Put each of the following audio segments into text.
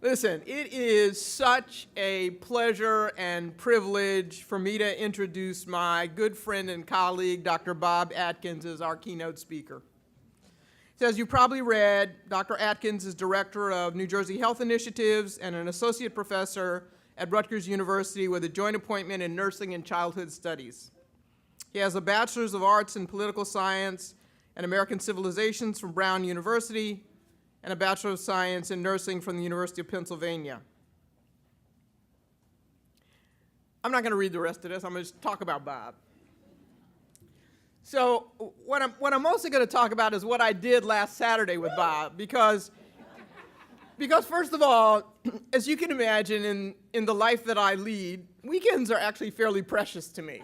Listen, it is such a pleasure and privilege for me to introduce my good friend and colleague, Dr. Bob Atkins, as our keynote speaker. So as you probably read, Dr. Atkins is Director of New Jersey Health Initiatives and an Associate Professor at Rutgers University with a joint appointment in Nursing and Childhood Studies. He has a Bachelor's of Arts in Political Science and American Civilizations from Brown University, and a Bachelor of Science in Nursing from the University of Pennsylvania. I'm not going to read the rest of this. I'm going to just talk about Bob. So what I'm mostly going to talk about is what I did last Saturday with Bob, because first of all, as you can imagine, in the life that I lead, weekends are actually fairly precious to me.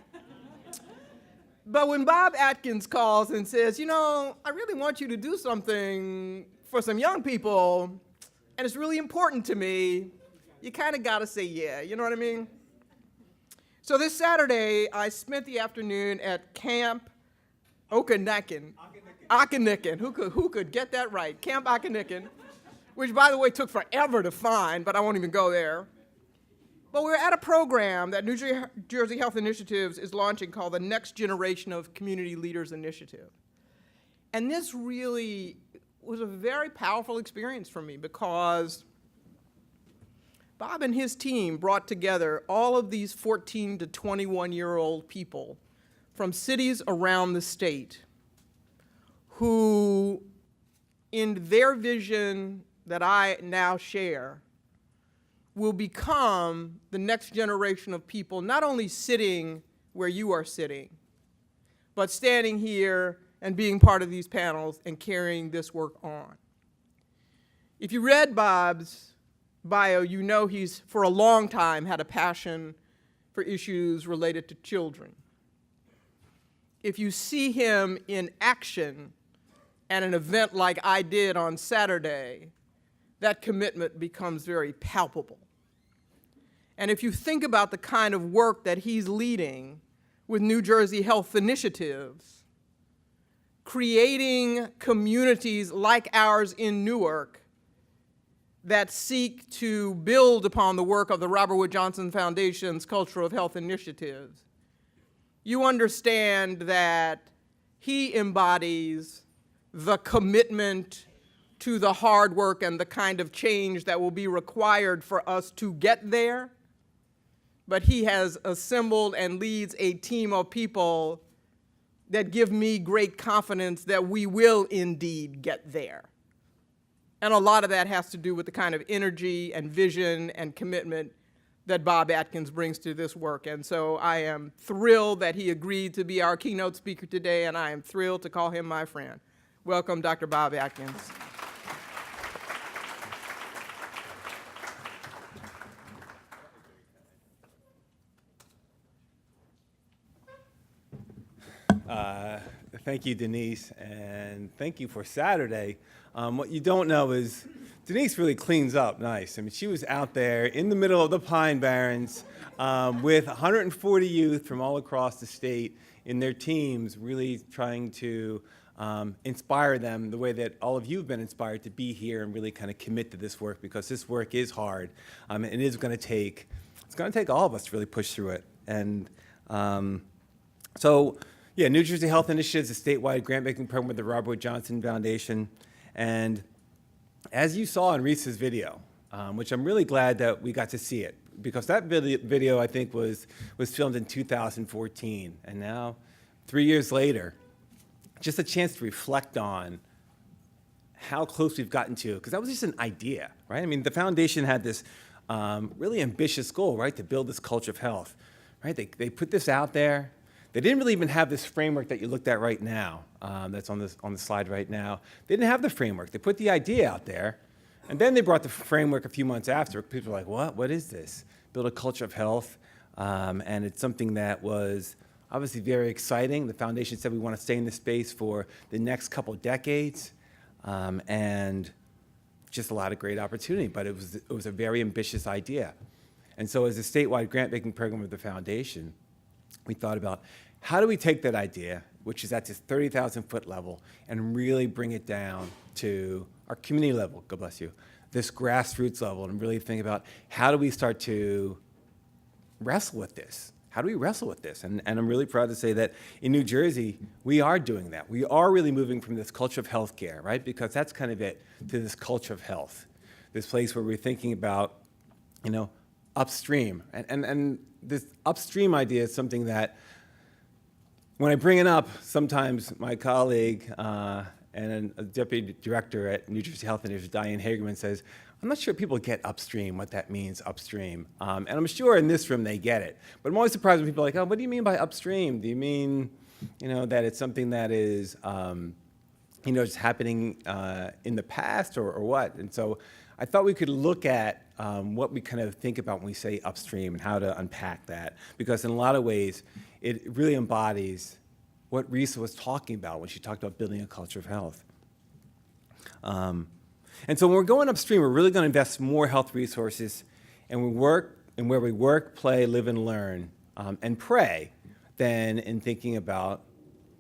But when Bob Atkins calls and says, you know, I really want you to do something for some young people, and it's really important to me, you kind of got to say yeah, you know what I mean? So this Saturday, I spent the afternoon at Camp Okanagan. Who could get that right? Camp Okanagan, which, by the way, took forever to find, but I won't even go there. But we're at a program that New Jersey Health Initiatives is launching called the Next Generation of Community Leaders Initiative. And this really was a very powerful experience for me because Bob and his team brought together all of these 14 to 21-year-old people from cities around the state who, in their vision that I now share, will become the next generation of people not only sitting where you are sitting, but standing here and being part of these panels and carrying this work on. If you read Bob's bio, you know he's, for a long time, had a passion for issues related to children. If you see him in action at an event like I did on Saturday, that commitment becomes very palpable. And if you think about the kind of work that he's leading with New Jersey Health Initiatives, creating communities like ours in Newark that seek to build upon the work of the Robert Wood Johnson Foundation's Culture of Health Initiatives, you understand that he embodies the commitment to the hard work and the kind of change that will be required for us to get there. But he has assembled and leads a team of people that give me great confidence that we will indeed get there. And a lot of that has to do with the kind of energy and vision and commitment that Bob Atkins brings to this work. And so I am thrilled that he agreed to be our keynote speaker today, and I am thrilled to call him my friend. Welcome, Dr. Bob Atkins. Thank you, Denise, and thank you for Saturday. What you don't know is Denise really cleans up nice. I mean, she was out there in the middle of the Pine Barrens with 140 youth from all across the state in their teams, really trying to inspire them the way that all of you have been inspired to be here and really kind of commit to this work, because this work is hard, and it is going to take, it's going to take all of us to really push through it. And yeah, New Jersey Health Initiatives is a statewide grant-making program with the Robert Wood Johnson Foundation. And as you saw in Reese's video, which I'm really glad that we got to see it, because that video I think was filmed in 2014. And now, 3 years later, just a chance to reflect on how close we've gotten to, because that was just an idea, right? I mean, the foundation had this really ambitious goal, right, to build this culture of health, right? They put this out there. They didn't really even have this framework that you looked at right now, that's on the slide right now. They didn't have the framework. They put the idea out there, and then they brought the framework a few months after. People were like, what? What is this? Build a culture of health, and it's something that was obviously very exciting. The foundation said we want to stay in this space for the next couple decades, and just a lot of great opportunity, but it was a very ambitious idea. And so as a statewide grant-making program of the foundation, we thought about how do we take that idea, which is at this 30,000-foot level, and really bring it down to our community level, God bless you, this grassroots level, and really think about how do we start to wrestle with this? How do we wrestle with this? And I'm really proud to say that in New Jersey, we are doing that. We are really moving from this culture of healthcare, right? Because that's kind of it, to this culture of health, this place where we're thinking about, upstream. And this upstream idea is something that, when I bring it up, sometimes my colleague and a deputy director at New Jersey Health Initiatives, Diane Hagerman, says, I'm not sure people get upstream, what that means, upstream. And I'm sure in this room they get it. But I'm always surprised when people are like, oh, what do you mean by upstream? Do you mean, that it's something that is, just happening in the past or what? And so I thought we could look at what we kind of think about when we say upstream and how to unpack that. Because in a lot of ways, it really embodies what Risa was talking about when she talked about building a culture of health. And so when we're going upstream, we're really going to invest more health resources, and where we work, play, live, and learn, and pray, than in thinking about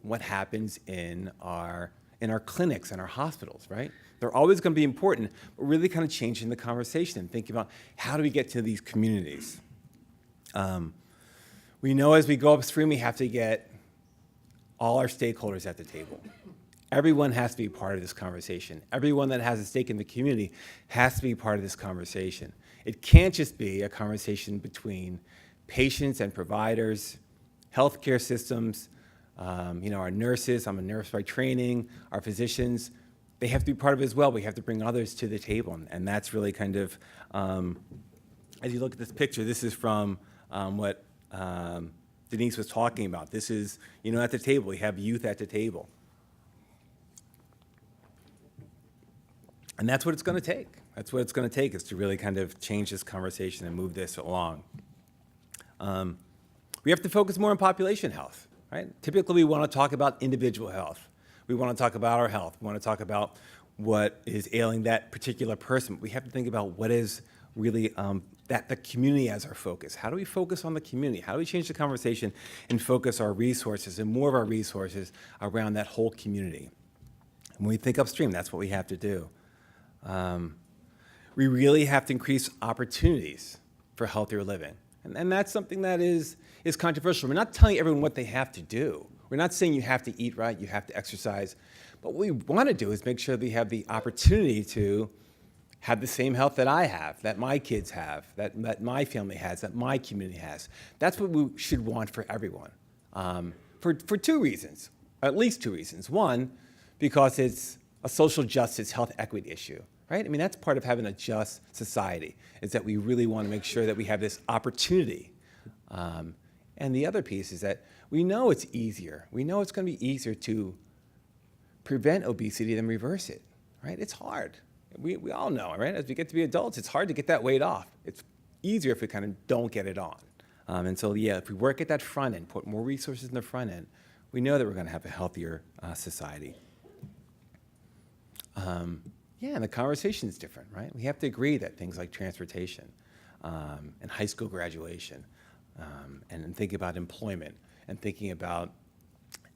what happens in our clinics and our hospitals, right? They're always going to be important, but really kind of changing the conversation and thinking about how do we get to these communities. We know as we go upstream, we have to get all our stakeholders at the table. Everyone has to be part of this conversation. Everyone that has a stake in the community has to be part of this conversation. It can't just be a conversation between patients and providers, healthcare systems, our nurses, I'm a nurse by training, our physicians, they have to be part of it as well. We have to bring others to the table. And that's really kind of, as you look at this picture, this is from what Denise was talking about. This is, at the table, we have youth at the table. And that's what it's going to take. That's what it's going to take, is to really kind of change this conversation and move this along. We have to focus more on population health, right? Typically, we want to talk about individual health. We want to talk about our health. We want to talk about what is ailing that particular person. We have to think about what is really that the community as our focus. How do we focus on the community? How do we change the conversation and focus our resources and more of our resources around that whole community? When we think upstream, that's what we have to do. We really have to increase opportunities for healthier living. And that's something that is controversial. We're not telling everyone what they have to do. We're not saying you have to eat right, you have to exercise. But what we want to do is make sure they have the opportunity to have the same health that I have, that my kids have, that my family has, that my community has. That's what we should want for everyone, for two reasons, at least two reasons. One, because it's a social justice health equity issue, right? I mean, that's part of having a just society, is that we really want to make sure that we have this opportunity. And the other piece is that we know it's easier. We know it's going to be easier to prevent obesity than reverse it, right? It's hard. We all know, right? As we get to be adults, it's hard to get that weight off. It's easier if we kind of don't get it on. And so, if we work at that front end, put more resources in the front end, we know that we're going to have a healthier society. And the conversation is different, right? We have to agree that things like transportation and high school graduation and think about employment and thinking about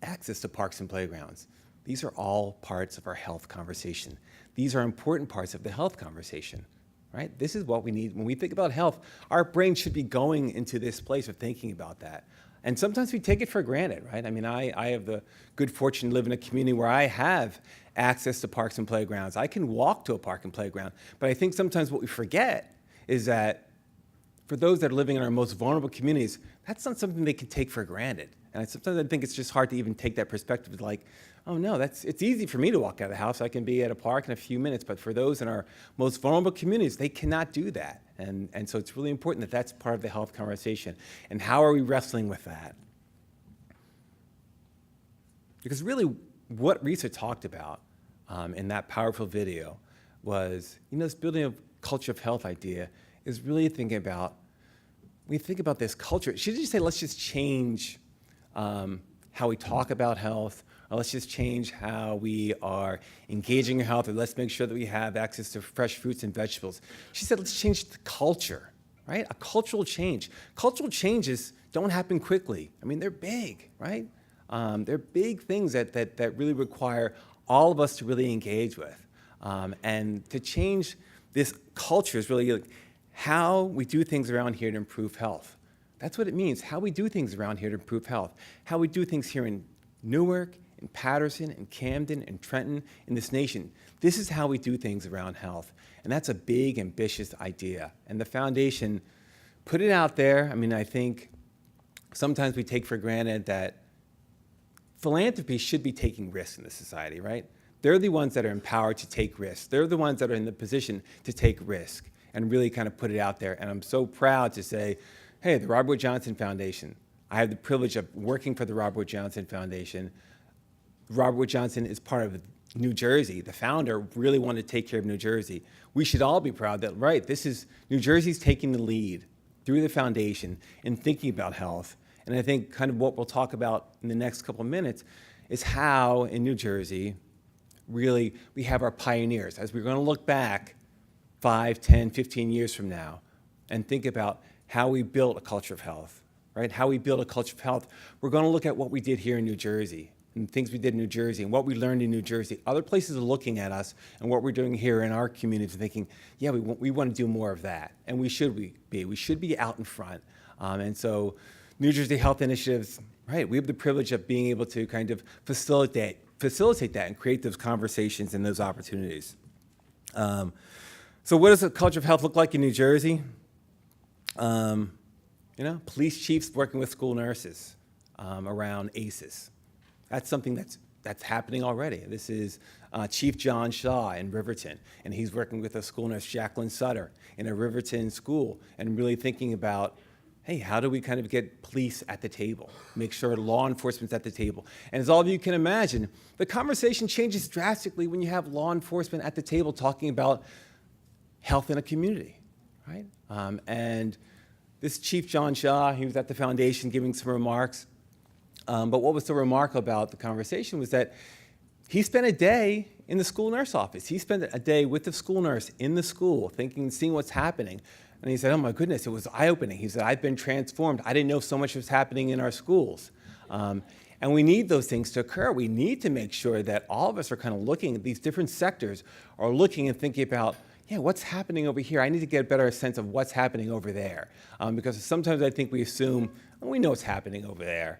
access to parks and playgrounds. These are all parts of our health conversation. These are important parts of the health conversation, right? This is what we need. When we think about health, our brain should be going into this place of thinking about that. And sometimes we take it for granted, right? I mean, I have the good fortune to live in a community where I have access to parks and playgrounds. I can walk to a park and playground. But I think sometimes what we forget is that for those that are living in our most vulnerable communities, that's not something they can take for granted. And sometimes I think it's just hard to even take that perspective. Like, oh no, it's easy for me to walk out of the house. I can be at a park in a few minutes. But for those in our most vulnerable communities, they cannot do that. And so it's really important that that's part of the health conversation. And how are we wrestling with that? Because really what Risa talked about in that powerful video was, this building a culture of health idea is really thinking about, when you think about this culture, she didn't just say, let's just change how we talk about health, or let's just change how we are engaging in health, or let's make sure that we have access to fresh fruits and vegetables. She said, let's change the culture, right? A cultural change. Cultural changes don't happen quickly. I mean, they're big, right? They're big things that really require all of us to really engage with. And to change this culture is really like how we do things around here to improve health. That's what it means, how we do things around here to improve health, how we do things here in Newark, in Patterson, in Camden, in Trenton, in this nation. This is how we do things around health. And that's a big, ambitious idea. And the foundation put it out there. I mean, I think sometimes we take for granted that philanthropy should be taking risks in this society, right? They're the ones that are empowered to take risks. They're the ones that are in the position to take risk and really kind of put it out there. And I'm so proud to say, hey, the Robert Wood Johnson Foundation, I have the privilege of working for the Robert Wood Johnson Foundation. Robert Wood Johnson is part of New Jersey. The founder really wanted to take care of New Jersey. We should all be proud that, right, this is, New Jersey's taking the lead through the foundation in thinking about health. And I think kind of what we'll talk about in the next couple of minutes is how in New Jersey, really, we have our pioneers. As we're going to look back 5, 10, 15 years from now and think about how we built a culture of health, right? How we built a culture of health. We're going to look at what we did here in New Jersey and things we did in New Jersey and what we learned in New Jersey. Other places are looking at us and what we're doing here in our community thinking, yeah, we want to do more of that. And we should be. We should be out in front. And so New Jersey Health Initiatives, right, we have the privilege of being able to kind of facilitate that and create those conversations and those opportunities. So what does a culture of health look like in New Jersey? Police chiefs working with school nurses around ACEs. That's something that's happening already. This is Chief John Shaw in Riverton, and he's working with a school nurse, Jacqueline Sutter, in a Riverton school, and really thinking about, hey, how do we kind of get police at the table, make sure law enforcement's at the table? And as all of you can imagine, the conversation changes drastically when you have law enforcement at the table talking about health in a community, right? And this Chief John Shaw, he was at the foundation giving some remarks. But what was so remarkable about the conversation was that he spent a day in the school nurse office. He spent a day with the school nurse in the school, seeing what's happening. And he said, oh my goodness, it was eye-opening. He said, I've been transformed. I didn't know so much was happening in our schools. And we need those things to occur. We need to make sure that all of us are kind of looking at these different sectors, are looking and thinking about, yeah, what's happening over here? I need to get a better sense of what's happening over there. Because sometimes I think we assume, oh, we know what's happening over there.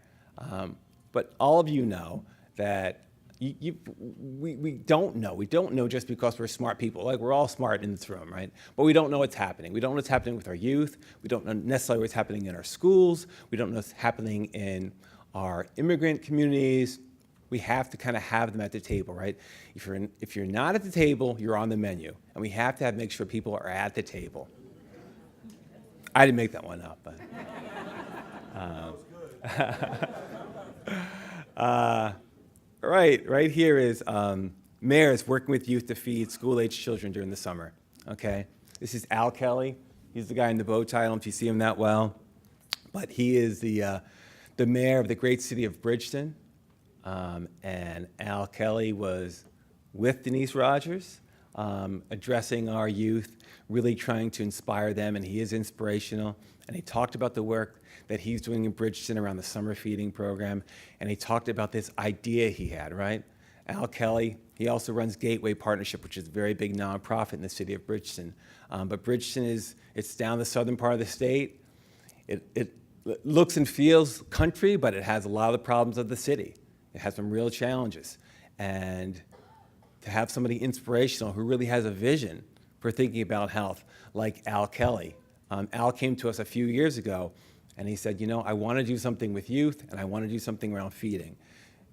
But all of you know that we don't know. We don't know just because we're smart people. Like, we're all smart in this room, right? But we don't know what's happening. We don't know what's happening with our youth. We don't know necessarily what's happening in our schools. We don't know what's happening in our immigrant communities. We have to kind of have them at the table, right? If you're not at the table, you're on the menu. And we have to make sure people are at the table. I didn't make that one up, but... Right here is mayors working with youth to feed school-age children during the summer, okay? This is Al Kelly. He's the guy in the bow tie. I don't know if you see him that well, but he is the mayor of the great city of Bridgeton. And Al Kelly was with Denise Rogers, addressing our youth, really trying to inspire them, and he is inspirational. And he talked about the work that he's doing in Bridgeton around the summer feeding program, and he talked about this idea he had, right? Al Kelly, he also runs Gateway Partnership, which is a very big nonprofit in the city of Bridgeton. But Bridgeton it's down the southern part of the state. It looks and feels country, but it has a lot of the problems of the city. It has some real challenges. And to have somebody inspirational who really has a vision for thinking about health, like Al Kelly. Al came to us a few years ago, and he said, I want to do something with youth, and I want to do something around feeding.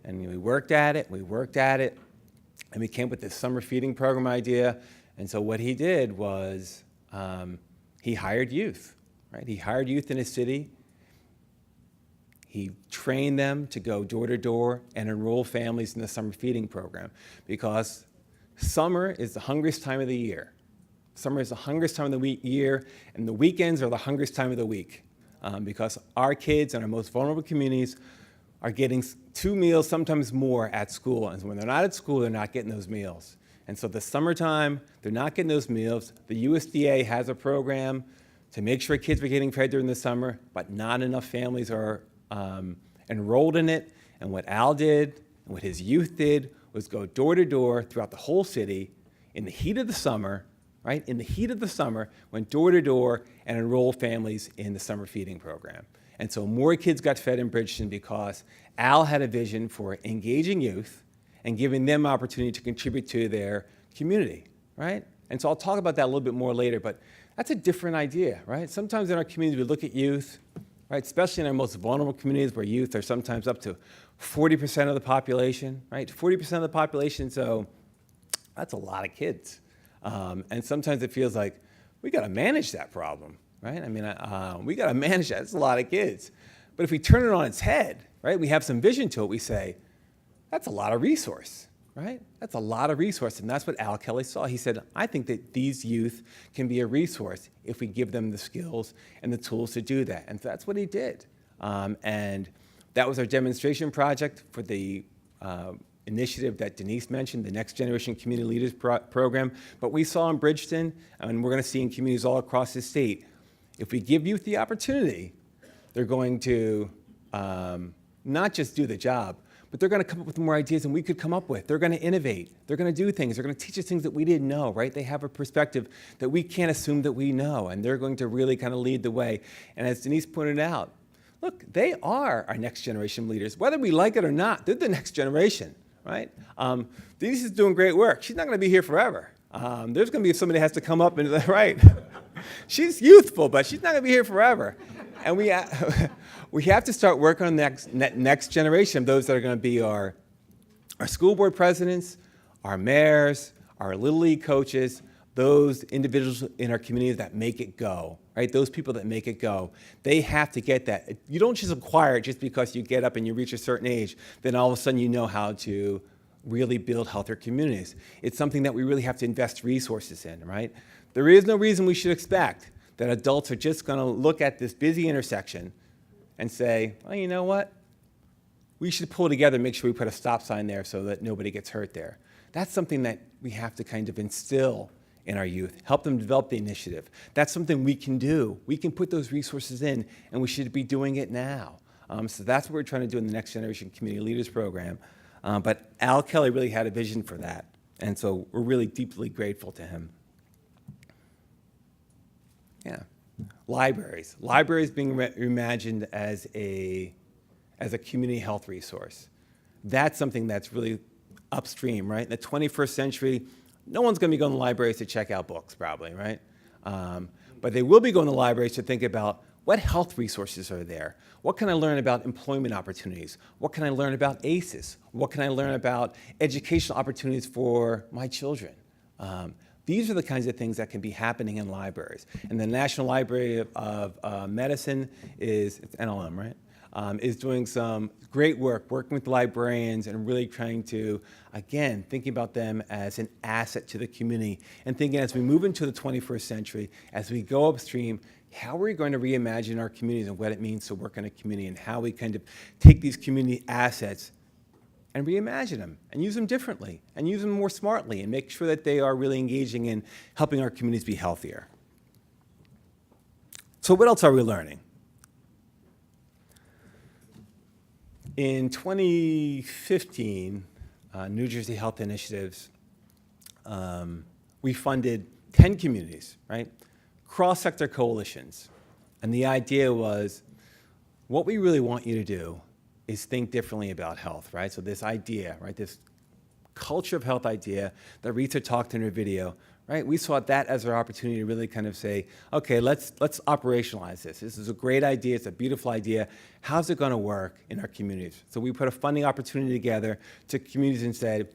And we worked at it, and we came up with this summer feeding program idea. And so what he did was he hired youth, right? He hired youth in his city. He trained them to go door to door and enroll families in the summer feeding program, because summer is the hungriest time of the year. Summer is the hungriest time of the year, and the weekends are the hungriest time of the week, because our kids in our most vulnerable communities are getting 2 meals, sometimes more, at school. And when they're not at school, they're not getting those meals. And so the summertime, they're not getting those meals. The USDA has a program to make sure kids are getting fed during the summer, but not enough families are enrolled in it. And what Al did, and what his youth did, was go door to door throughout the whole city, in the heat of the summer, right? In the heat of the summer, went door to door and enrolled families in the summer feeding program. And so more kids got fed in Bridgeton because Al had a vision for engaging youth and giving them opportunity to contribute to their community, right? And so I'll talk about that a little bit more later, but that's a different idea, right? Sometimes in our communities, we look at youth, right? Especially in our most vulnerable communities where youth are sometimes up to 40% of the population, right? 40% of the population, so that's a lot of kids. And sometimes it feels like we got to manage that problem, right? I mean, we got to manage that. It's a lot of kids. But if we turn it on its head, right, we have some vision to it, we say, that's a lot of resource, right? That's a lot of resource. And that's what Al Kelly saw. He said, I think that these youth can be a resource if we give them the skills and the tools to do that. And that's what he did. And that was our demonstration project for the initiative that Denise mentioned, the Next Generation Community Leaders Program. But we saw in Bridgeton, and we're going to see in communities all across the state, if we give youth the opportunity, they're going to not just do the job, but they're going to come up with more ideas than we could come up with. They're going to innovate. They're going to do things. They're going to teach us things that we didn't know, right? They have a perspective that we can't assume that we know, and they're going to really kind of lead the way. And as Denise pointed out, look, they are our next generation leaders. Whether we like it or not, they're the next generation, right? Denise is doing great work. She's not going to be here forever. There's going to be somebody that has to come up and, right? She's youthful, but she's not going to be here forever. And we have to start working on the next generation of those that are going to be our school board presidents, our mayors, our Little League coaches, those individuals in our communities that make it go, right? Those people that make it go. They have to get that. You don't just acquire it just because you get up and you reach a certain age, then all of a sudden you know how to really build healthier communities. It's something that we really have to invest resources in, right? There is no reason we should expect that adults are just going to look at this busy intersection and say, well, you know what? We should pull together and make sure we put a stop sign there so that nobody gets hurt there. That's something that we have to kind of instill in our youth, help them develop the initiative. That's something we can do. We can put those resources in, and we should be doing it now. So that's what we're trying to do in the Next Generation Community Leaders Program. But Al Kelly really had a vision for that, and so we're really deeply grateful to him. Yeah, libraries. Libraries being reimagined as a community health resource. That's something that's really upstream, right? In the 21st century, no one's going to be going to libraries to check out books, probably, right? But they will be going to libraries to think about what health resources are there? What can I learn about employment opportunities? What can I learn about ACEs? What can I learn about educational opportunities for my children? These are the kinds of things that can be happening in libraries. And the National Library of Medicine it's NLM, right? Is doing some great work, working with librarians and really trying to, again, thinking about them as an asset to the community and thinking as we move into the 21st century, as we go upstream, how are we going to reimagine our communities and what it means to work in a community and how we kind of take these community assets and reimagine them and use them differently and use them more smartly and make sure that they are really engaging in helping our communities be healthier. So what else are we learning? In 2015, New Jersey Health Initiatives, we funded 10 communities, right? Cross-sector coalitions. And the idea was, what we really want you to do is think differently about health, right? So this idea, right, this culture of health idea that Rita talked in her video, right? We saw that as our opportunity to really kind of say, okay, let's operationalize this. This is a great idea. It's a beautiful idea. How's it going to work in our communities? So we put a funding opportunity together to communities and said,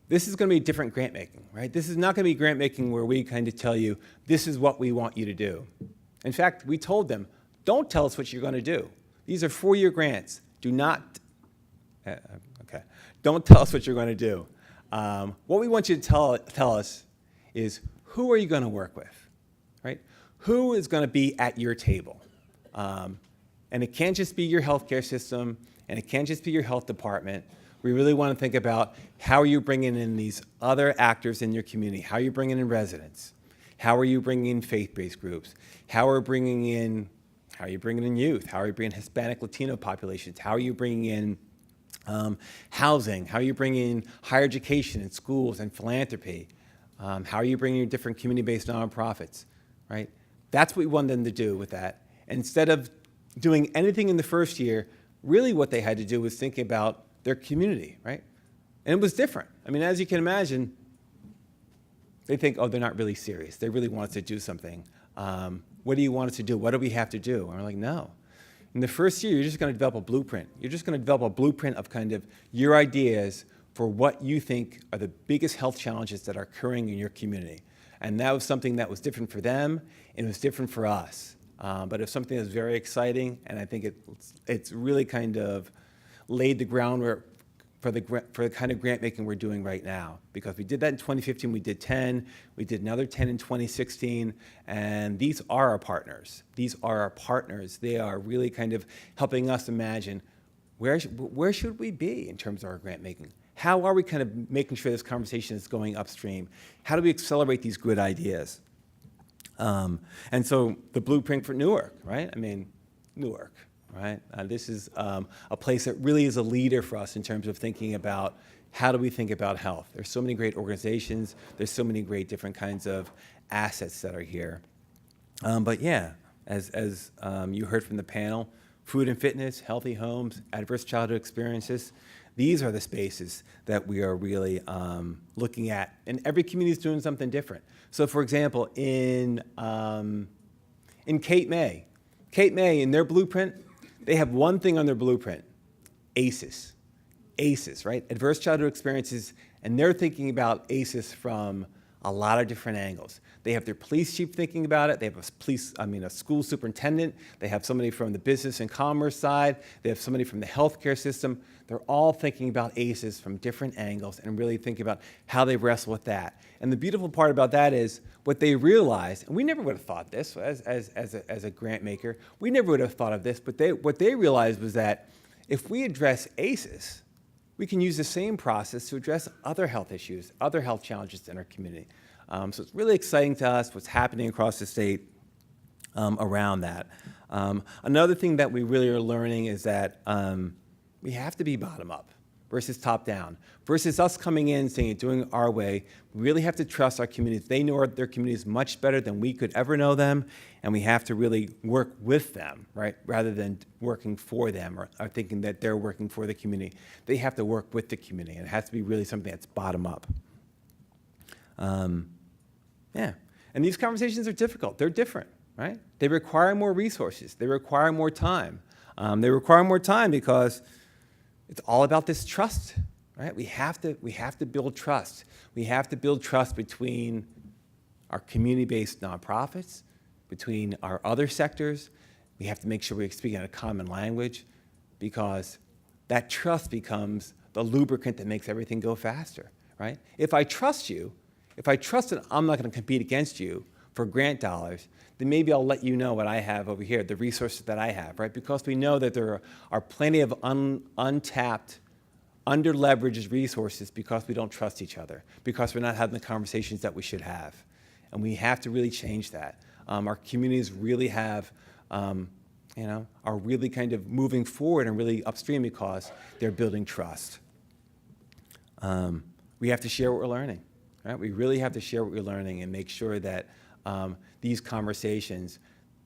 this is going to be different grant making, right? This is not going to be grant making where we kind of tell you, this is what we want you to do. In fact, we told them, don't tell us what you're going to do. These are 4-year grants. Do not, don't tell us what you're going to do. What we want you to tell us is, who are you going to work with, right? Who is going to be at your table? And it can't just be your healthcare system, and it can't just be your health department. We really want to think about how are you bringing in these other actors in your community? How are you bringing in residents? How are you bringing in faith-based groups? How are you bringing in youth? How are you bringing Hispanic, Latino populations? How are you bringing in housing? How are you bringing in higher education and schools and philanthropy? How are you bringing your different community-based nonprofits, right? That's what we wanted them to do with that. And instead of doing anything in the first year, really what they had to do was thinking about their community, right? And it was different. I mean, as you can imagine, they think, oh, they're not really serious. They really want us to do something. What do you want us to do? What do we have to do? And we're like, no. In the first year, you're just going to develop a blueprint. You're just going to develop a blueprint of kind of your ideas for what you think are the biggest health challenges that are occurring in your community. And that was something that was different for them, and it was different for us. But it was something that was very exciting, and I think it's really kind of laid the groundwork for the kind of grant making we're doing right now. Because we did that in 2015, we did 10, we did another 10 in 2016, and these are our partners. These are our partners. They are really kind of helping us imagine where should we be in terms of our grant making? How are we kind of making sure this conversation is going upstream? How do we accelerate these good ideas? And so the blueprint for Newark, right? I mean, Newark, right? This is a place that really is a leader for us in terms of thinking about how do we think about health. There's so many great organizations. There's so many great different kinds of assets that are here. But yeah, as you heard from the panel, food and fitness, healthy homes, adverse childhood experiences, these are the spaces that we are really looking at. And every community is doing something different. So for example, in Cape May, in their blueprint, they have one thing on their blueprint, ACEs. ACEs, right? Adverse childhood experiences, and they're thinking about ACEs from a lot of different angles. They have their police chief thinking about it. They have a school superintendent. They have somebody from the business and commerce side. They have somebody from the healthcare system. They're all thinking about ACEs from different angles and really thinking about how they wrestle with that. And the beautiful part about that is what they realized, and we never would have thought this as a grant maker, we never would have thought of this, but what they realized was that if we address ACEs, we can use the same process to address other health issues, other health challenges in our community. So it's really exciting to us what's happening across the state around that. Another thing that we really are learning is that we have to be bottom up versus top down. Versus us coming in saying doing it our way, we really have to trust our communities. They know their communities much better than we could ever know them, and we have to really work with them, right? Rather than working for them or thinking that they're working for the community. They have to work with the community, and it has to be really something that's bottom up. Yeah, and these conversations are difficult. They're different, right? They require more resources. They require more time. They require more time because it's all about this trust, right? We have to build trust. We have to build trust between our community-based nonprofits, between our other sectors. We have to make sure we're speaking a common language because that trust becomes the lubricant that makes everything go faster, right? If I trust you, if I trust that I'm not going to compete against you for grant dollars, then maybe I'll let you know what I have over here, the resources that I have, right? Because we know that there are plenty of untapped, under-leveraged resources because we don't trust each other, because we're not having the conversations that we should have. And we have to really change that. Our communities really have, are really kind of moving forward and really upstream because they're building trust. We have to share what we're learning, right? We really have to share what we're learning and make sure that these conversations,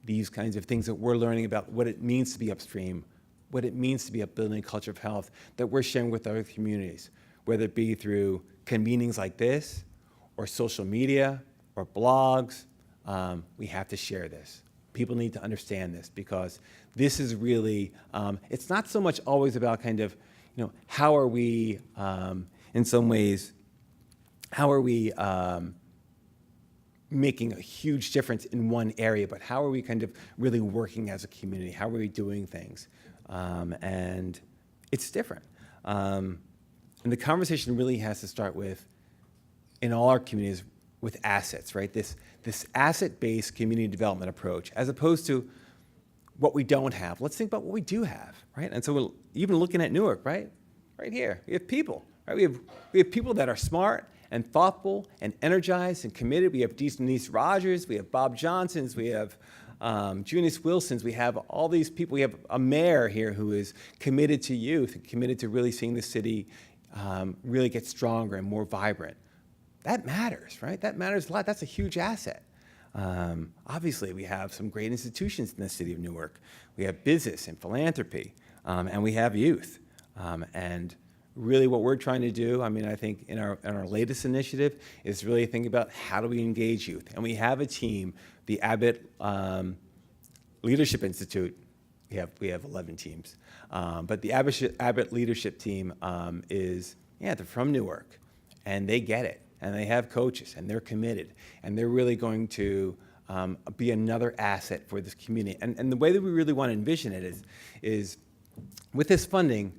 these kinds of things that we're learning about what it means to be upstream, what it means to be building a culture of health, that we're sharing with other communities, whether it be through convenings like this, or social media, or blogs. We have to share this. People need to understand this because this is really, it's not so much always about kind of, how are we, in some ways, how are we making a huge difference in one area, but how are we kind of really working as a community? How are we doing things? And it's different. And the conversation really has to start with, in all our communities, with assets, right? This asset-based community development approach, as opposed to what we don't have. Let's think about what we do have, right? And so we're even looking at Newark, right? Right here, we have people, right? We have people that are smart and thoughtful and energized and committed. We have Denise Rogers, we have Bob Johnsons, we have Junice Wilsons, we have all these people. We have a mayor here who is committed to youth, committed to really seeing the city really get stronger and more vibrant. that matters, right? That matters a lot. That's a huge asset. Obviously, we have some great institutions in the city of Newark. We have business and philanthropy, and we have youth. And really what we're trying to do, I mean, I think in our latest initiative is really think about how do we engage youth. And we have a team, the Abbott Leadership Institute. We have 11 teams. But the Abbott Leadership Team they're from Newark, and they get it. And they have coaches, and they're committed, and they're really going to be another asset for this community. And the way that we really want to envision it is with this funding,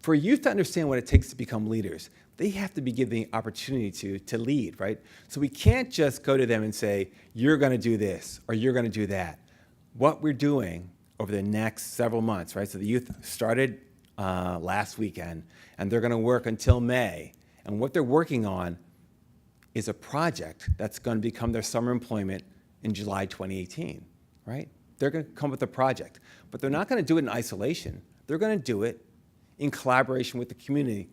for youth to understand what it takes to become leaders, they have to be given the opportunity to lead, right? So we can't just go to them and say, you're going to do this, or you're going to do that. What we're doing over the next several months, right? So the youth started last weekend, and they're going to work until May. And what they're working on is a project that's going to become their summer employment in July 2018, right? They're going to come with a project, but they're not going to do it in isolation. They're going to do it in collaboration with the community,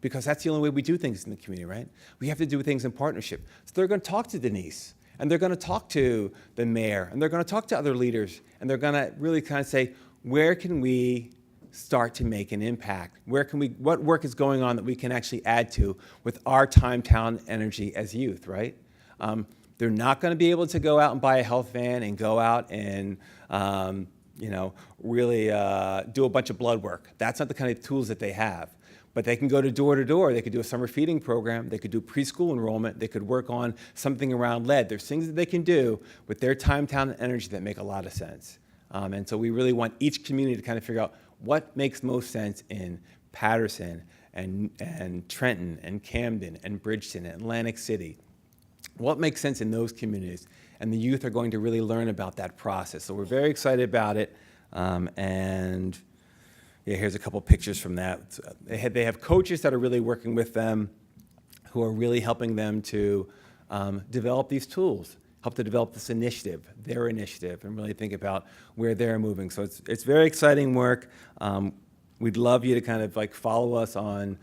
because that's the only way we do things in the community, right? We have to do things in partnership. So they're going to talk to Denise, and they're going to talk to the mayor, and they're going to talk to other leaders, and they're going to really kind of say, where can we start to make an impact? What work is going on that we can actually add to with our time, talent, energy as youth, right? They're not going to be able to go out and buy a health van and go out and really do a bunch of blood work. That's not the kind of tools that they have. But they can go to door. They could do a summer feeding program. They could do preschool enrollment. They could work on something around lead. There's things that they can do with their time, talent, and energy that make a lot of sense. And so we really want each community to kind of figure out what makes most sense in Patterson and Trenton and Camden and Bridgeton and Atlantic City. What makes sense in those communities? And the youth are going to really learn about that process. So we're very excited about it. Here's a couple pictures from that. They have coaches that are really working with them, who are really helping them to develop these tools, help to develop this initiative, their initiative, and really think about where they're moving. So it's very exciting work. We'd love you to kind of like follow us on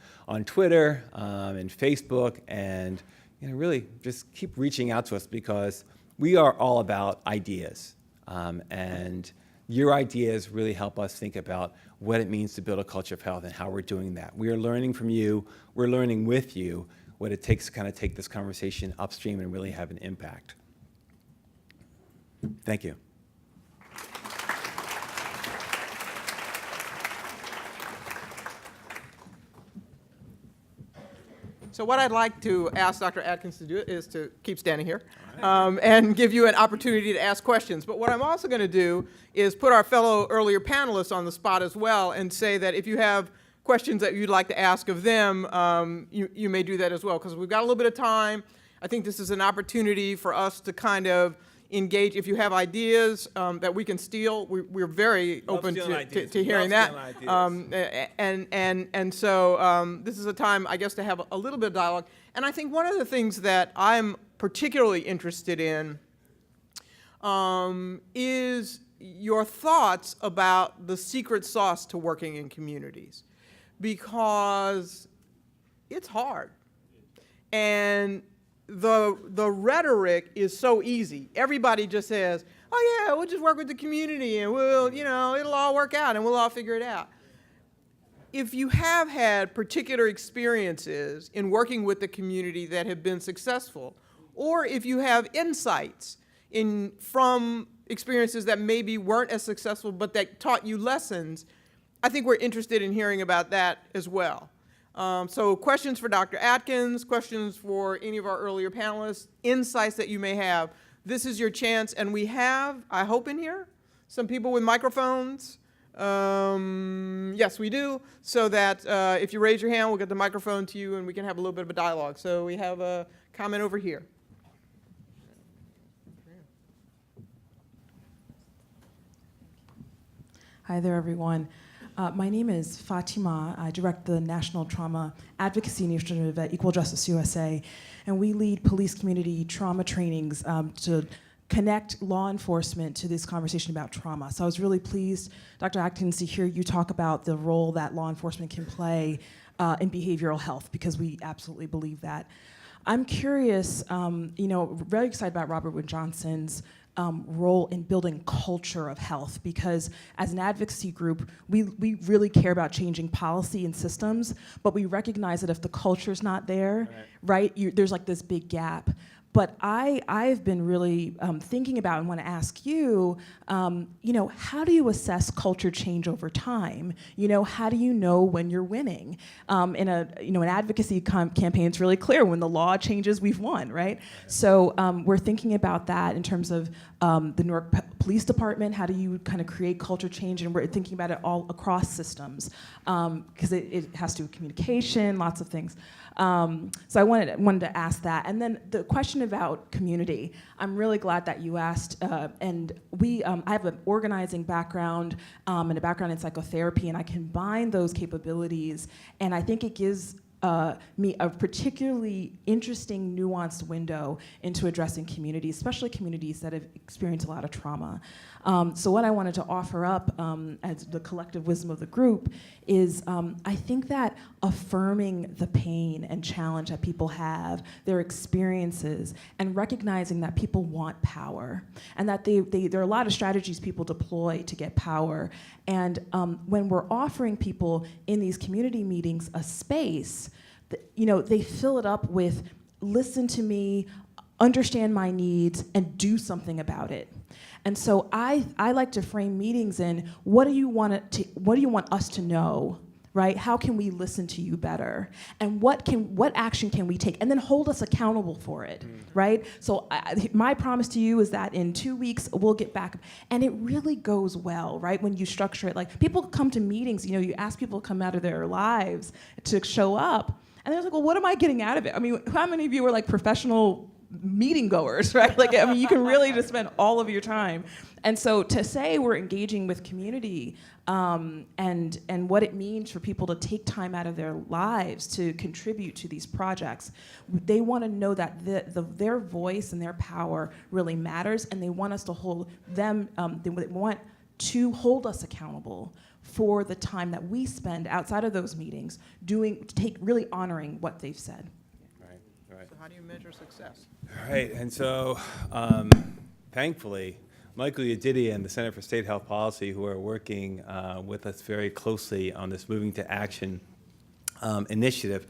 Twitter and Facebook, and really just keep reaching out to us, because we are all about ideas. And your ideas really help us think about what it means to build a culture of health and how we're doing that. We are learning from you. We're learning with you what it takes to kind of take this conversation upstream and really have an impact. Thank you. So what I'd like to ask Dr. Atkins to do is to keep standing here and give you an opportunity to ask questions. But what I'm also going to do is put our fellow earlier panelists on the spot as well, and say that if you have questions that you'd like to ask of them, you may do that as well, because we've got a little bit of time. I think this is an opportunity for us to kind of engage. If you have ideas that we can steal, we're very open to hearing that. And so this is a time, I guess, to have a little bit of dialogue. And I think one of the things that I'm particularly interested in is your thoughts about the secret sauce to working in communities, because it's hard. And the rhetoric is so easy. Everybody just says, oh yeah, we'll just work with the community and we'll, it'll all work out and we'll all figure it out. If you have had particular experiences in working with the community that have been successful, or if you have insights from experiences that maybe weren't as successful but that taught you lessons, I think we're interested in hearing about that as well. So questions for Dr. Atkins, questions for any of our earlier panelists, insights that you may have. This is your chance, and we have, I hope in here, some people with microphones. Yes, we do, so that if you raise your hand, we'll get the microphone to you and we can have a little bit of a dialogue. So we have a comment over here. Hi there, everyone. My name is Fatima. I direct the National Trauma Advocacy Initiative at Equal Justice USA, and we lead police community trauma trainings to connect law enforcement to this conversation about trauma. So I was really pleased, Dr. Atkins, to hear you talk about the role that law enforcement can play in behavioral health, because we absolutely believe that. I'm curious, very excited about Robert Wood Johnson's role in building culture of health, because as an advocacy group, we really care about changing policy and systems, but we recognize that if the culture's not there, right, there's like this big gap. But I've been really thinking about and want to ask you, how do you assess culture change over time? How do you know when you're winning? In an advocacy campaign, it's really clear when the law changes, we've won, right? So we're thinking about that in terms of the Newark Police Department. How do you kind of create culture change? And we're thinking about it all across systems, because it has to do with communication, lots of things. So I wanted to ask that. And then the question about community, I'm really glad that you asked. And I have an organizing background and a background in psychotherapy, and I combine those capabilities, and I think it gives me a particularly interesting, nuanced window into addressing communities, especially communities that have experienced a lot of trauma. So what I wanted to offer up as the collective wisdom of the group is I think that affirming the pain and challenge that people have, their experiences, and recognizing that people want power, and that there are a lot of strategies people deploy to get power. And when we're offering people in these community meetings a space, they fill it up with, listen to me, understand my needs, and do something about it. And so I like to frame meetings in, what do you want us to know, right? How can we listen to you better? And what action can we take? And then hold us accountable for it, right? So my promise to you is that in 2 weeks, we'll get back. And it really goes well, right? When you structure it, like people come to meetings, you ask people to come out of their lives to show up. And they're like, well, what am I getting out of it? I mean, how many of you are like professional meeting goers, right? Like, I mean, you can really just spend all of your time. And so to say we're engaging with community and what it means for people to take time out of their lives to contribute to these projects, they want to know that their voice and their power really matters, and they want us to hold them, they want to hold us accountable for the time that we spend outside of those meetings really honoring what they've said. Right. So how do you measure success? Right, and so thankfully, Michael Yedidia and the Center for State Health Policy, who are working with us very closely on this Moving to Action initiative,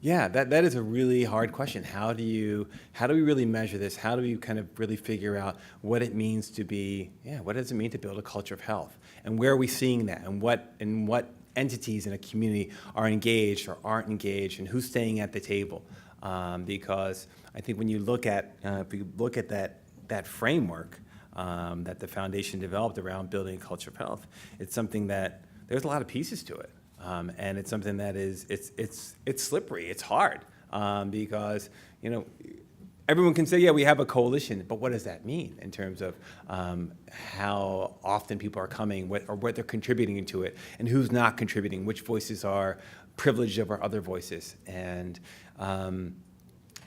that is a really hard question. How do we really measure this? How do we kind of really figure out what it means to be, what does it mean to build a culture of health? And where are we seeing that? And what entities in a community are engaged or aren't engaged, and who's staying at the table? Because I think when you look at, if you look at that framework that the foundation developed around building a culture of health, it's something that there's a lot of pieces to it. And it's something that it's slippery, it's hard, because, everyone can say, we have a coalition, but what does that mean in terms of how often people are coming, or what they're contributing to it, and who's not contributing, which voices are privileged over other voices, and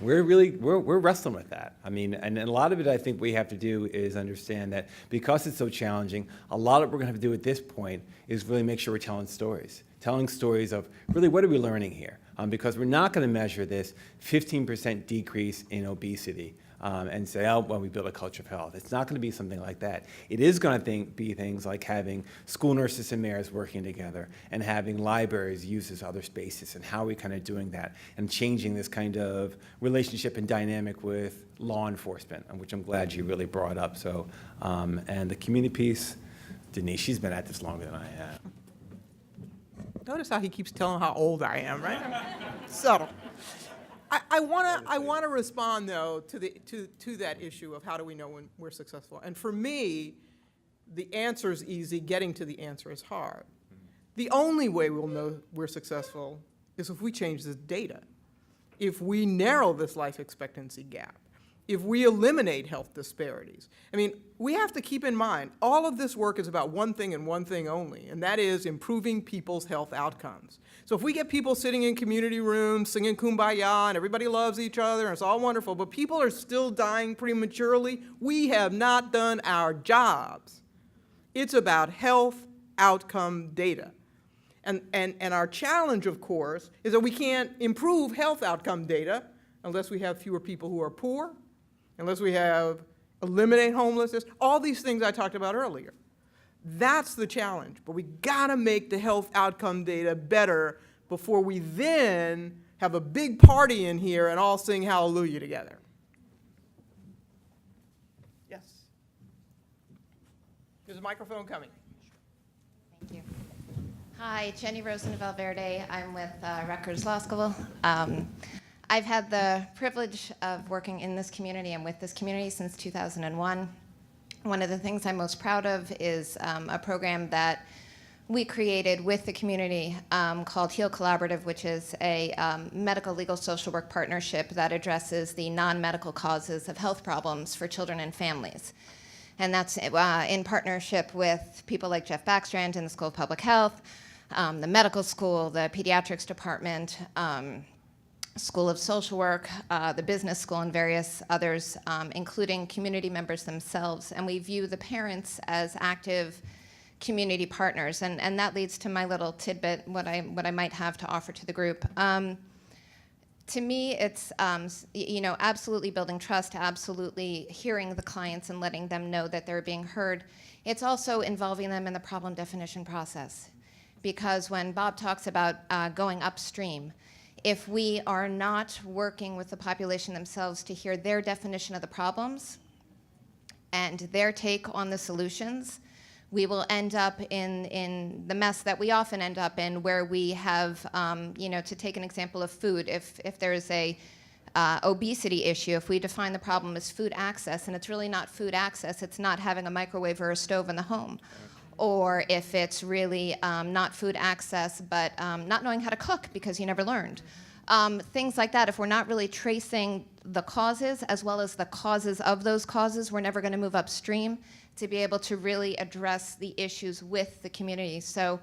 we're wrestling with that. I mean, and a lot of it I think we have to do is understand that because it's so challenging, a lot of what we're going to have to do at this point is really make sure we're telling stories of really what are we learning here, because we're not going to measure this 15% decrease in obesity and say, we built a culture of health. It's not going to be something like that. It is going to be things like having school nurses and mayors working together, and having libraries use as other spaces, and how are we kind of doing that, and changing this kind of relationship and dynamic with law enforcement, which I'm glad you really brought up. So, and the community piece, Denise, she's been at this longer than I have. Notice how he keeps telling how old I am, right? Subtle. I want to respond though to that issue of how do we know when we're successful. And for me, the answer is easy. Getting to the answer is hard. The only way we'll know we're successful is if we change this data, if we narrow this life expectancy gap, if we eliminate health disparities. I mean, we have to keep in mind, all of this work is about one thing and one thing only, and that is improving people's health outcomes. So if we get people sitting in community rooms singing Kumbaya and everybody loves each other and it's all wonderful, but people are still dying prematurely, we have not done our jobs. It's about health outcome data. And our challenge, of course, is that we can't improve health outcome data unless we have fewer people who are poor, unless we have eliminate homelessness, all these things I talked about earlier. That's the challenge, but we gotta make the health outcome data better before we then have a big party in here and all sing hallelujah together. Yes. There's a microphone coming. Thank you. Hi, Jenny Rosen of Valverde. I'm with Rutgers Law School. I've had the privilege of working in this community and with this community since 2001. One of the things I'm most proud of is a program that we created with the community called HEAL Collaborative, which is a medical legal social work partnership that addresses the non-medical causes of health problems for children and families. And that's in partnership with people like Jeff Backstrand in the School of Public Health, the medical school, the pediatrics department, School of Social Work, the business school, and various others, including community members themselves. And we view the parents as active community partners. And that leads to my little tidbit, what I might have to offer to the group. To me, it's absolutely building trust, absolutely hearing the clients and letting them know that they're being heard. It's also involving them in the problem definition process. Because when Bob talks about going upstream, if we are not working with the population themselves to hear their definition of the problems and their take on the solutions, we will end up in the mess that we often end up in, where we have, to take an example of food, if there's a obesity issue, if we define the problem as food access, and it's really not food access, it's not having a microwave or a stove in the home. Or if it's really not food access, but not knowing how to cook because you never learned. Things like that, if we're not really tracing the causes as well as the causes of those causes, we're never gonna move upstream to be able to really address the issues with the community. So,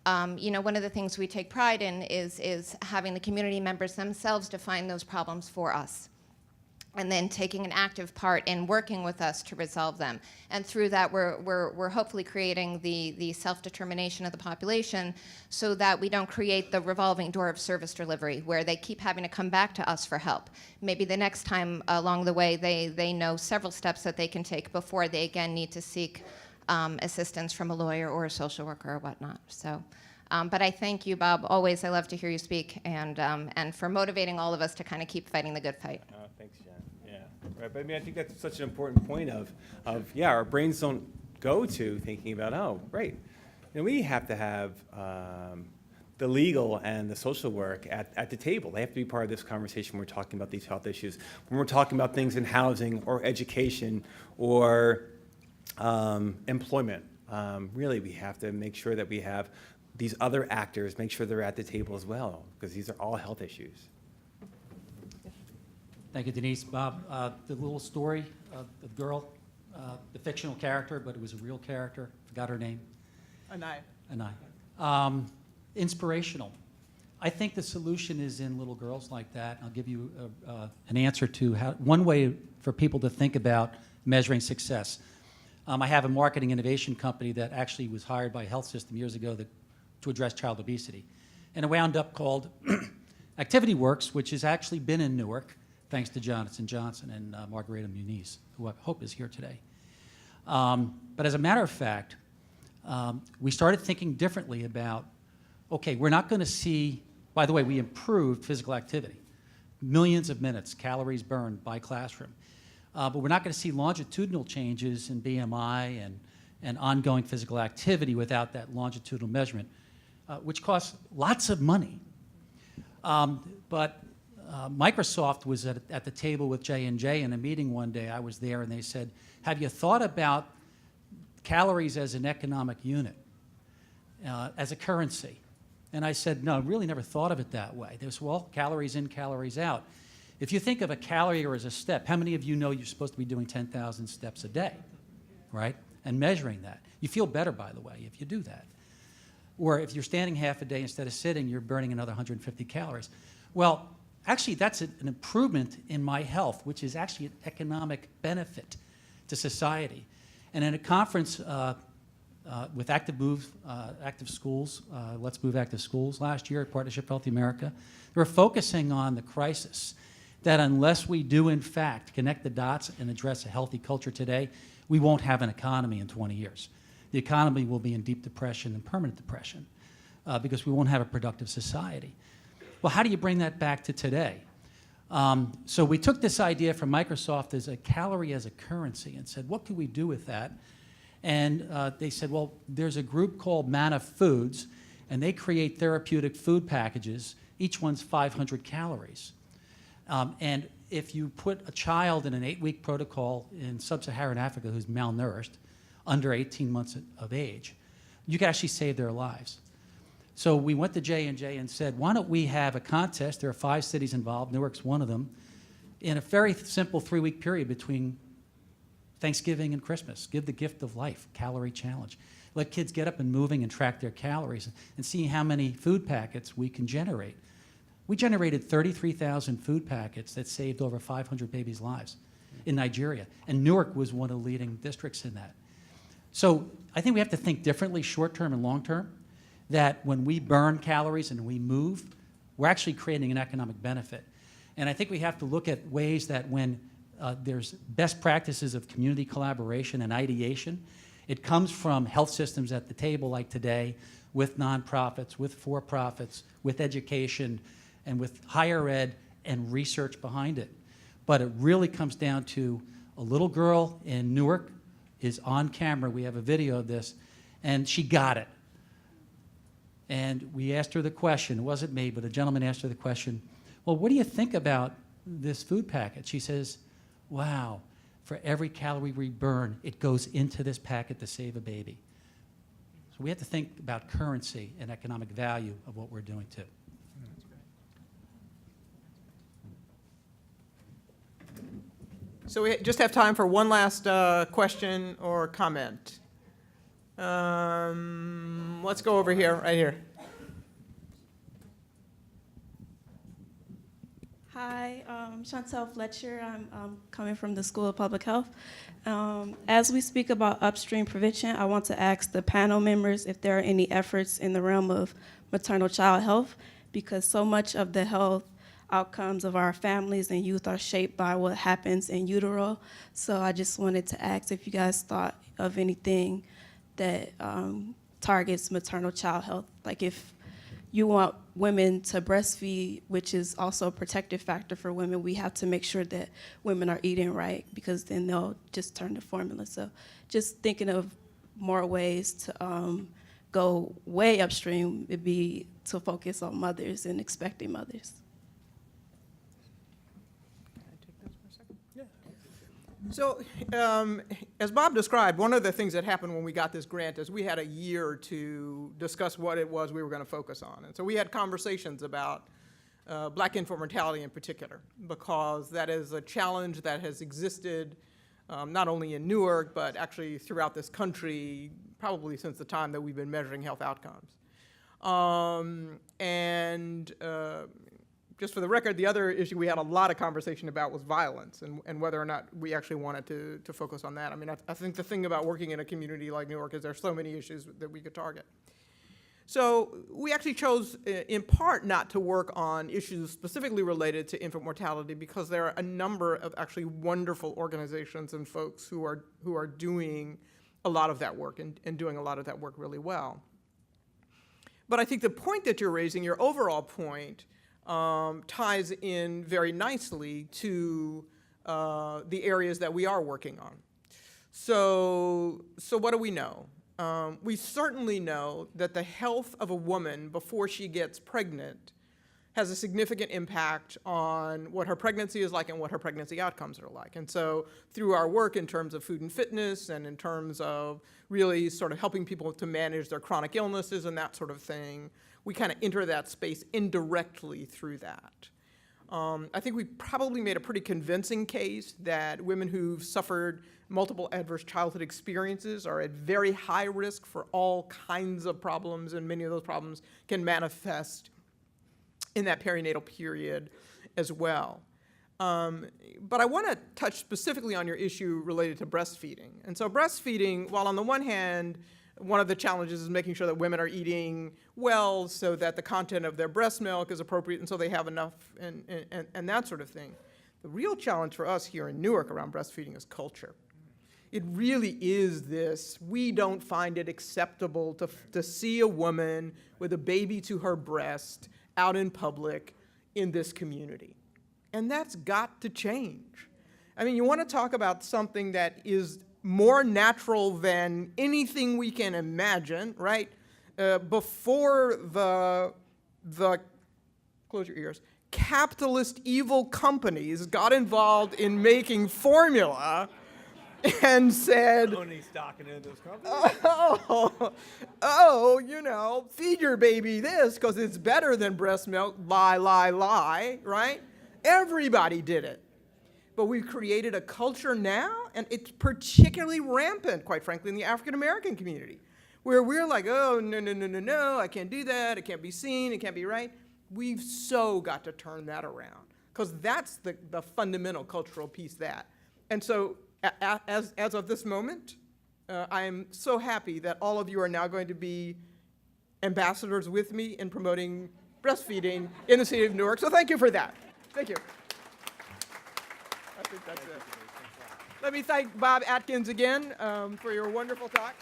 one of the things we take pride in is having the community members themselves define those problems for us, and then taking an active part in working with us to resolve them. And through that, we're hopefully creating the self-determination of the population so that we don't create the revolving door of service delivery where they keep having to come back to us for help. Maybe the next time along the way, they know several steps that they can take before they again need to seek assistance from a lawyer or a social worker or whatnot. So. But I thank you, Bob. Always, I love to hear you speak, and for motivating all of us to kind of keep fighting the good fight. Thanks, Jen. Yeah, right. But I mean, I think that's such an important point of our brains don't go to thinking about, oh, right. We have to have the legal and the social work at the table. They have to be part of this conversation when we're talking about these health issues. When we're talking about things in housing or education or employment, really, we have to make sure that we have these other actors, make sure they're at the table as well, because these are all health issues. Thank you, Denise. Bob, the little story of the girl, the fictional character, but it was a real character, forgot her name. Anai. Inspirational. I think the solution is in little girls like that. I'll give you an answer to one way for people to think about measuring success. I have a marketing innovation company that actually was hired by a health system years ago to address child obesity. And it wound up called Activity Works, which has actually been in Newark, thanks to Johnson Johnson and Margareta Muniz, who I hope is here today. But as a matter of fact, we started thinking differently about, okay, we're not gonna see, by the way, we improved physical activity. Millions of minutes, calories burned by classroom. But we're not gonna see longitudinal changes in BMI and ongoing physical activity without that longitudinal measurement, which costs lots of money. But Microsoft was at the table with J&J in a meeting one day. I was there, and they said, have you thought about calories as an economic unit, as a currency? And I said, no, I really never thought of it that way. They said, well, calories in, calories out. If you think of a calorie or as a step, how many of you know you're supposed to be doing 10,000 steps a day, right? And measuring that. You feel better, by the way, if you do that. Or if you're standing half a day instead of sitting, you're burning another 150 calories. Well, actually, that's an improvement in my health, which is actually an economic benefit to society. And in a conference with Active Schools, Let's Move Active Schools last year at Partnership for Healthy America. They were focusing on the crisis that unless we do, in fact, connect the dots and address a healthy culture today, we won't have an economy in 20 years. The economy will be in deep depression and permanent depression because we won't have a productive society. Well, how do you bring that back to today? So we took this idea from Microsoft as a calorie as a currency and said, what could we do with that? And they said, well, there's a group called Manna Foods, and they create therapeutic food packages. Each one's 500 calories. And if you put a child in an 8-week protocol in sub-Saharan Africa who's malnourished, under 18 months of age, you can actually save their lives. So we went to J&J and said, why don't we have a contest? There are 5 cities involved. Newark's one of them. In a very simple 3-week period between Thanksgiving and Christmas. Give the gift of life, calorie challenge. Let kids get up and moving and track their calories and see how many food packets we can generate. We generated 33,000 food packets that saved over 500 babies' lives in Nigeria. And Newark was one of the leading districts in that. So I think we have to think differently, short-term and long-term, that when we burn calories and we move, we're actually creating an economic benefit. And I think we have to look at ways that when there's best practices of community collaboration and ideation, it comes from health systems at the table like today, with nonprofits, with for-profits, with education, and with higher ed and research behind it. But it really comes down to a little girl in Newark is on camera. We have a video of this, and she got it. And we asked her the question, it wasn't me, but a gentleman asked her the question, well, what do you think about this food packet? She says, wow, for every calorie we burn, it goes into this packet to save a baby. So we have to think about currency and economic value of what we're doing too. So we just have time for one last question or comment. Let's go over here, right here. Hi, Chantel Fletcher. I'm coming from the School of Public Health. As we speak about upstream prevention, I want to ask the panel members if there are any efforts in the realm of maternal child health, because so much of the health outcomes of our families and youth are shaped by what happens in utero. So I just wanted to ask if you guys thought of anything that targets maternal child health, like if you want women to breastfeed, which is also a protective factor for women, we have to make sure that women are eating right, because then they'll just turn to formula. So just thinking of more ways to go way upstream would be to focus on mothers and expecting mothers. So, as Bob described, one of the things that happened when we got this grant is we had a year to discuss what it was we were going to focus on. And so we had conversations about black infant mortality in particular, because that is a challenge that has existed not only in Newark, but actually throughout this country, probably since the time that we've been measuring health outcomes. Just for the record, the other issue we had a lot of conversation about was violence and whether or not we actually wanted to focus on that. I mean, I think the thing about working in a community like Newark is there's so many issues that we could target. So we actually chose, in part, not to work on issues specifically related to infant mortality, because there are a number of actually wonderful organizations and folks who are doing a lot of that work and doing a lot of that work really well. But I think the point that you're raising, your overall point, ties in very nicely to the areas that we are working on. So what do we know? We certainly know that the health of a woman before she gets pregnant has a significant impact on what her pregnancy is like and what her pregnancy outcomes are like. And so through our work in terms of food and fitness and in terms of really sort of helping people to manage their chronic illnesses and that sort of thing, we kind of enter that space indirectly through that. I think we probably made a pretty convincing case that women who've suffered multiple adverse childhood experiences are at very high risk for all kinds of problems, and many of those problems can manifest in that perinatal period as well. But I want to touch specifically on your issue related to breastfeeding. And so breastfeeding, while on the one hand, one of the challenges is making sure that women are eating well so that the content of their breast milk is appropriate and so they have enough and that sort of thing. The real challenge for us here in Newark around breastfeeding is culture. It really is this, we don't find it acceptable to see a woman with a baby to her breast out in public in this community. And that's got to change. I mean, you want to talk about something that is more natural than anything we can imagine, right? Before the close your ears, capitalist evil companies got involved in making formula and said, Owning stock in those companies? you know, feed your baby this because it's better than breast milk, lie, right? Everybody did it. But we've created a culture now, and it's particularly rampant, quite frankly, in the African American community, where we're like, oh, no, I can't do that, it can't be seen, it can't be right. We've so got to turn that around, because that's the fundamental cultural piece that. And so, as of this moment, I am so happy that all of you are now going to be ambassadors with me in promoting breastfeeding in the city of Newark. So thank you for that. Thank you. I think that's it. Let me thank Bob Atkins again for your wonderful talk.